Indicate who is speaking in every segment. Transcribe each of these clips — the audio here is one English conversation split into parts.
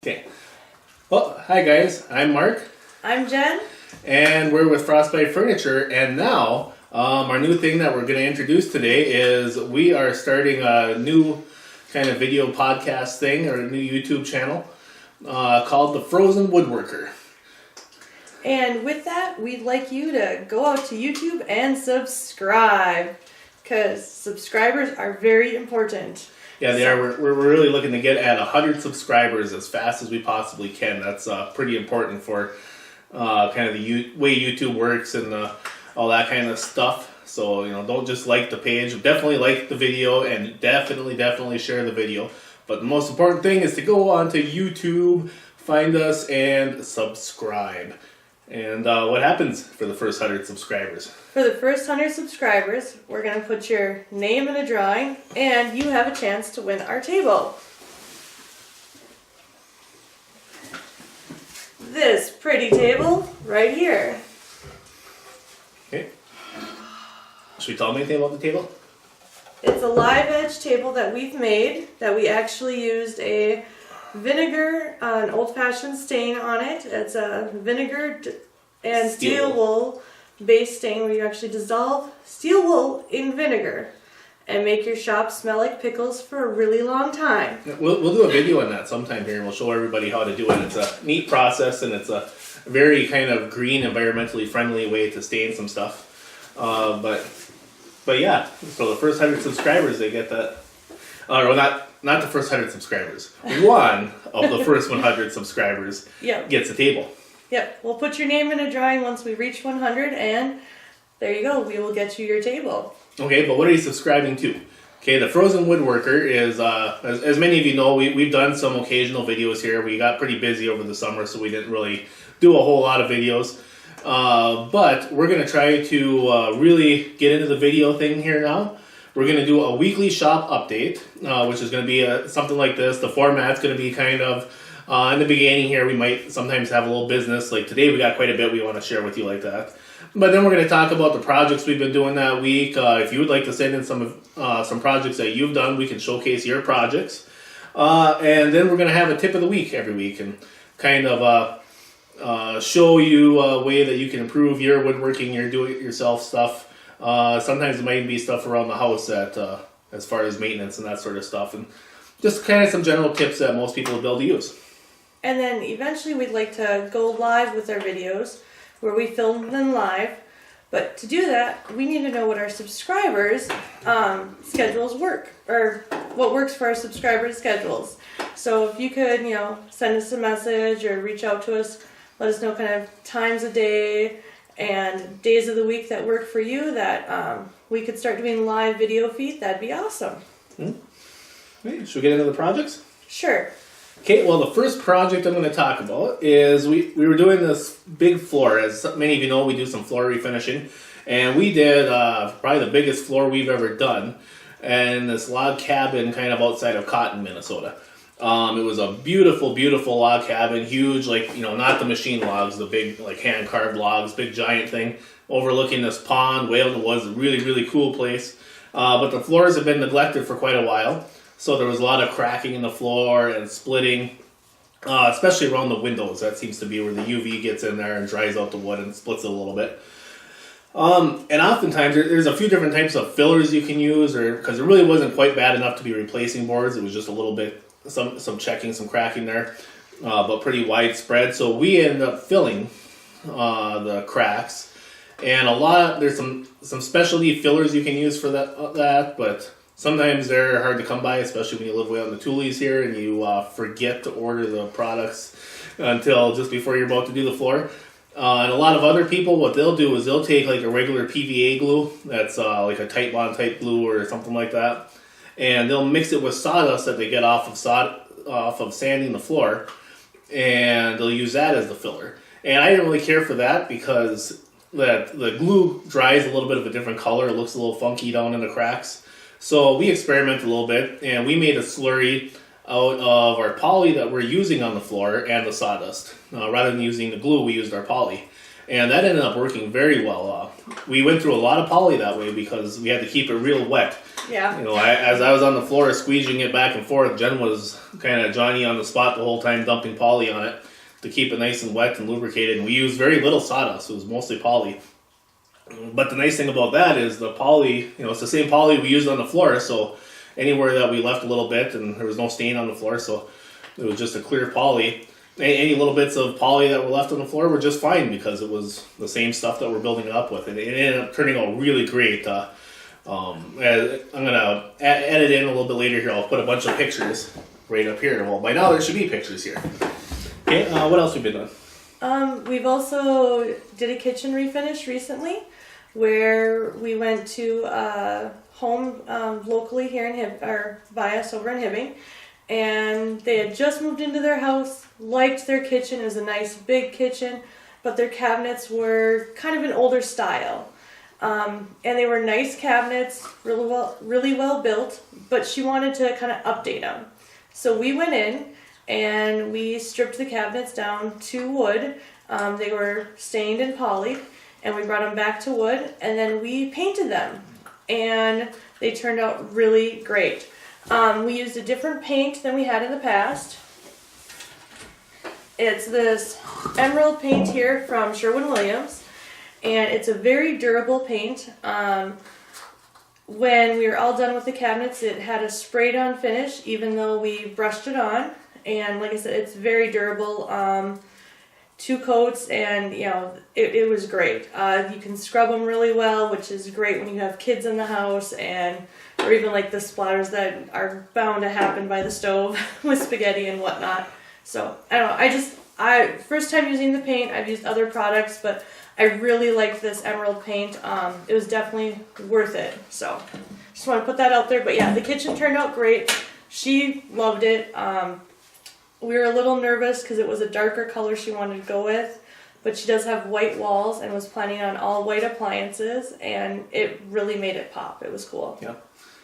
Speaker 1: Okay. Well, hi guys. I'm Mark.
Speaker 2: I'm Jen.
Speaker 1: And we're with Frostbite Furniture. And now, our new thing that we're going to introduce today is we are starting a new kind of video podcast thing, or a new YouTube channel called The Frozen Woodworker.
Speaker 2: And with that, we'd like you to go out to YouTube and subscribe, because subscribers are very important.
Speaker 1: Yeah, they are. We're really looking to get at 100 subscribers as fast as we possibly can. That's pretty important for kind of the way YouTube works and all that kind of stuff. So, don't just like the page. Definitely like the video and definitely share the video. But the most important thing is to go onto YouTube, find us, and subscribe. And what happens for the first 100 subscribers?
Speaker 2: For the first 100 subscribers, we're going to put your name in a drawing, and you have a chance to win our table. This pretty table right here.
Speaker 1: Okay. Should we tell them anything about the table?
Speaker 2: It's a live edge table that we've made, that we actually used a vinegar, an old-fashioned stain on it. It's a vinegar and steel wool base stain where you actually dissolve steel wool in vinegar and make your shop smell like pickles for a really long time.
Speaker 1: We'll do a video on that sometime here, and we'll show everybody how to do it. It's a neat process, and it's a very kind of green, environmentally friendly way to stain some stuff. But yeah, so the first 100 subscribers, they get that. Or not the first 100 subscribers. One of the first 100 subscribers gets a table.
Speaker 2: Yep, we'll put your name in a drawing once we reach 100, and there you go, we will get you your table.
Speaker 1: Okay, but what are you subscribing to? Okay, the Frozen Woodworker is, as many of you know, we've done some occasional videos here. We got pretty busy over the summer, so we didn't really do a whole lot of videos. But we're going to try to really get into the video thing here now. We're going to do a weekly shop update, which is going to be something like this. The format's going to be kind of, in the beginning here, we might sometimes have a little business. Like today, we got quite a bit we want to share with you like that. But then we're going to talk about the projects we've been doing that week. If you would like to send in some projects that you've done, we can showcase your projects. And then we're going to have a tip of the week every week and kind of show you a way that you can improve your woodworking, your do-it-yourself stuff. Sometimes it might be stuff around the house that, as far as maintenance and that sort of stuff. And just kind of some general tips that most people will be able to use.
Speaker 2: And then eventually we'd like to go live with our videos where we film them live. But to do that, we need to know what our subscribers' schedules work, or what works for our subscribers' schedules. So if you could, send us a message or reach out to us, let us know kind of times of day and days of the week that work for you, that we could start doing live video feed. That'd be awesome.
Speaker 1: Okay, should we get into the projects?
Speaker 2: Sure.
Speaker 1: Okay, well, the first project I'm going to talk about is we were doing this big floor. As many of you know, we do some floor refinishing, and we did probably the biggest floor we've ever done in this log cabin kind of outside of Cotton, Minnesota. It was a beautiful, beautiful log cabin, huge, not the machine logs, the big, hand-carved logs, big giant thing, overlooking this pond. It was a really, really cool place. But the floors have been neglected for quite a while, so there was a lot of cracking in the floor and splitting, especially around the windows. That seems to be where the UV gets in there and dries out the wood and splits it a little bit. And oftentimes, there's a few different types of fillers you can use, because it really wasn't quite bad enough to be replacing boards. It was just a little bit, some checking, some cracking there, but pretty widespread. So we ended up filling the cracks, and there's some specialty fillers you can use for that, but sometimes they're hard to come by, especially when you live way out in the Tules here and you forget to order the products until just before you're about to do the floor. And a lot of other people, what they'll do is they'll take a regular PVA glue that's like a Tight Bond type glue or something like that, and they'll mix it with sawdust that they get off of sanding the floor, and they'll use that as the filler. And I didn't really care for that because the glue dries a little bit of a different color. It looks a little funky down in the cracks. So we experimented a little bit, and we made a slurry out of our poly that we're using on the floor and the sawdust. Rather than using the glue, we used our poly. and that ended up working very well. We went through a lot of poly that way because we had to keep it real wet.
Speaker 2: Yeah.
Speaker 1: You know, as I was on the floor squeezing it back and forth, Jen was kind of Johnny on the spot the whole time, dumping poly on it to keep it nice and wet and lubricated. And we used very little sawdust; it was mostly poly. But the nice thing about that is the poly, you know, it's the same poly we used on the floor, so anywhere that we left a little bit and there was no stain on the floor, so it was just a clear poly. Any little bits of poly that were left on the floor were just fine because it was the same stuff that we're building it up with, and it ended up turning out really great. I'm gonna edit in a little bit later here. I'll put a bunch of pictures right up here. Well, by now there should be pictures here. Okay, what else have we been doing?
Speaker 2: We've also did a kitchen refinish recently, where we went to a home locally here in by us over in Hibbing, and they had just moved into their house, liked their kitchen. It was a nice big kitchen, but their cabinets were kind of an older style. And they were nice cabinets, really well built, but she wanted to kind of update them. So we went in and we stripped the cabinets down to wood. They were stained and polished, and we brought them back to wood, and then we painted them, and they turned out really great. We used a different paint than we had in the past. It's this emerald paint here from Sherwin-Williams, and it's a very durable paint. When we were all done with the cabinets, it had a sprayed on finish, even though we brushed it on, and like I said, it's very durable. 2 coats, and you know, it was great. You can scrub them really well, which is great when you have kids in the house, or even like the splatters that are bound to happen by the stove with spaghetti and whatnot. So I don't know, I first time using the paint. I've used other products, but I really liked this emerald paint. It was definitely worth it. So just want to put that out there. But yeah, the kitchen turned out great. She loved it. We were a little nervous because it was a darker color she wanted to go with, but she does have white walls and was planning on all white appliances, and it really made it pop. It was cool.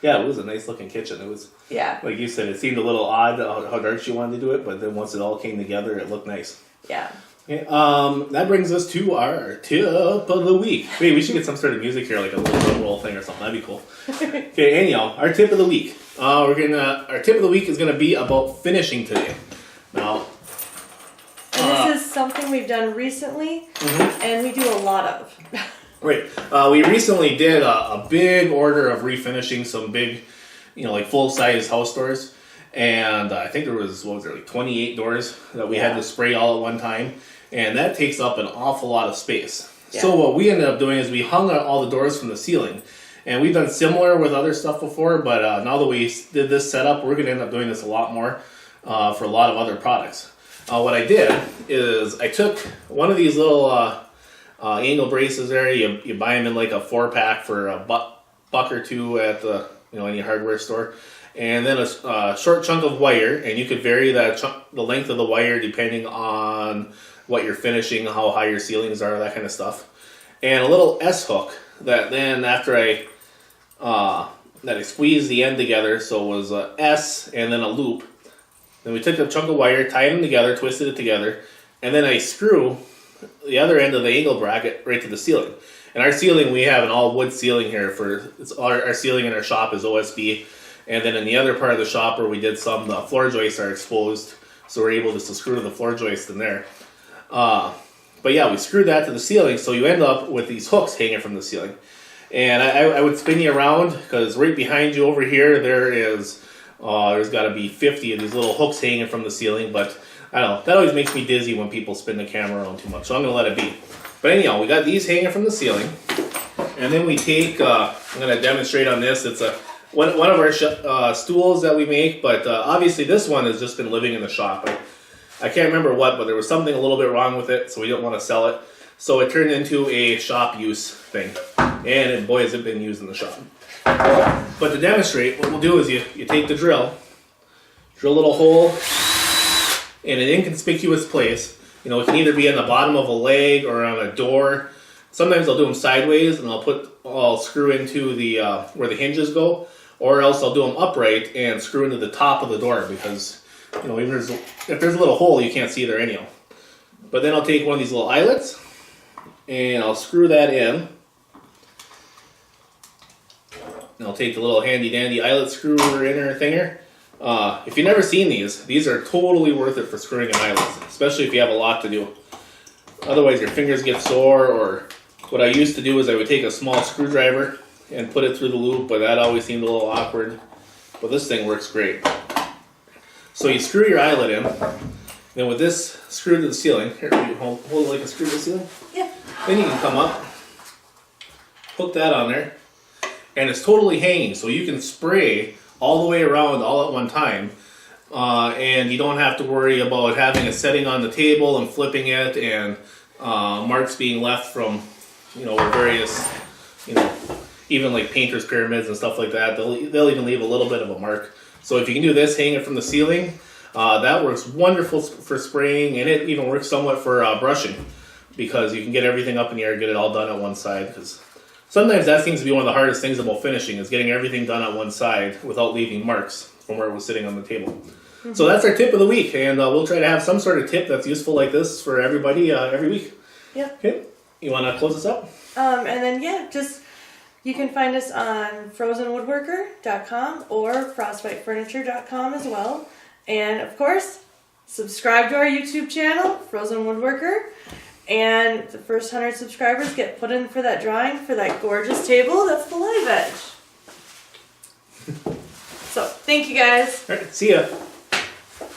Speaker 1: Yeah, it was a nice looking kitchen. It was, like you said, it seemed a little odd how dark she wanted to do it, but then once it all came together, it looked nice.
Speaker 2: Yeah.
Speaker 1: Okay, that brings us to our tip of the week. Wait, we should get some sort of music here, like a little drum roll thing or something. That'd be cool. Okay, anyhow, our tip of the week. Our tip of the week is gonna be about finishing today. Now,
Speaker 2: this is something we've done recently, and we do a lot of.
Speaker 1: Right. We recently did a big order of refinishing some big, like full-size house doors. And I think there was, like 28 doors that we had to spray all at one time. And that takes up an awful lot of space. Yeah. So what we ended up doing is we hung all the doors from the ceiling. And we've done similar with other stuff before, but now that we did this setup, we're going to end up doing this a lot more for a lot of other products. What I did is I took one of these little angle braces there. You buy them in like a 4-pack for a buck or two at the any hardware store, and then a short chunk of wire, and you could vary the length of the wire depending on what you're finishing, how high your ceilings are, that kind of stuff, and a little S hook that then after I squeezed the end together, so it was a S and then a loop. Then we took a chunk of wire, tied them together, twisted it together, and then I screw the other end of the angle bracket right to the ceiling. And our ceiling, we have an all wood ceiling here. Our ceiling in our shop is OSB, and then in the other part of the shop where we did some, the floor joists are exposed, so we're able to screw to the floor joist in there. But yeah, we screwed that to the ceiling, so you end up with these hooks hanging from the ceiling. And I would spin you around, because right behind you over here, there's got to be 50 of these little hooks hanging from the ceiling, but I don't know, that always makes me dizzy when people spin the camera around too much, so I'm going to let it be. But anyhow, we got these hanging from the ceiling, and then we take, I'm going to demonstrate on this, it's one of our stools that we make, but obviously this one has just been living in the shop. I can't remember what, but there was something a little bit wrong with it, so we didn't want to sell it. So it turned into a shop use thing, and boy has it been used in the shop. But to demonstrate, what we'll do is you take the drill a little hole in an inconspicuous place. It can either be on the bottom of a leg or on a door. Sometimes I'll do them sideways, and I'll screw into the where the hinges go, or else I'll do them upright and screw into the top of the door, because even if there's a little hole, you can't see there anyhow. But then I'll take one of these little eyelets, and I'll screw that in. And I'll take the little handy dandy eyelet screwer inner thinger. If you've never seen these are totally worth it for screwing in eyelets, especially if you have a lot to do. Otherwise your fingers get sore, or what I used to do is I would take a small screwdriver and put it through the loop, but that always seemed a little awkward. But this thing works great. So you screw your eyelet in, then with this screwed to the ceiling, here, you hold it like a screw to the ceiling?
Speaker 2: Yeah.
Speaker 1: Then you can come up, hook that on there, and it's totally hanging, so you can spray all the way around all at one time, and you don't have to worry about having it setting on the table and flipping it, and marks being left from, various, even like painters' pyramids and stuff like that. They'll even leave a little bit of a mark. So if you can do this, hang it from the ceiling, that works wonderful for spraying, and it even works somewhat for brushing, because you can get everything up in the air, get it all done at one side, because sometimes that seems to be one of the hardest things about finishing, is getting everything done on one side without leaving marks from where it was sitting on the table. Mm-hmm. So that's our tip of the week, and we'll try to have some sort of tip that's useful like this for everybody every week.
Speaker 2: Yeah.
Speaker 1: Okay. You want to close this up?
Speaker 2: And then, you can find us on frozenwoodworker.com or frostbitefurniture.com as well. And, of course, subscribe to our YouTube channel, Frozen Woodworker. And the first 100 subscribers get put in for that drawing for that gorgeous table that's the live edge. So, thank you guys.
Speaker 1: All right, see ya.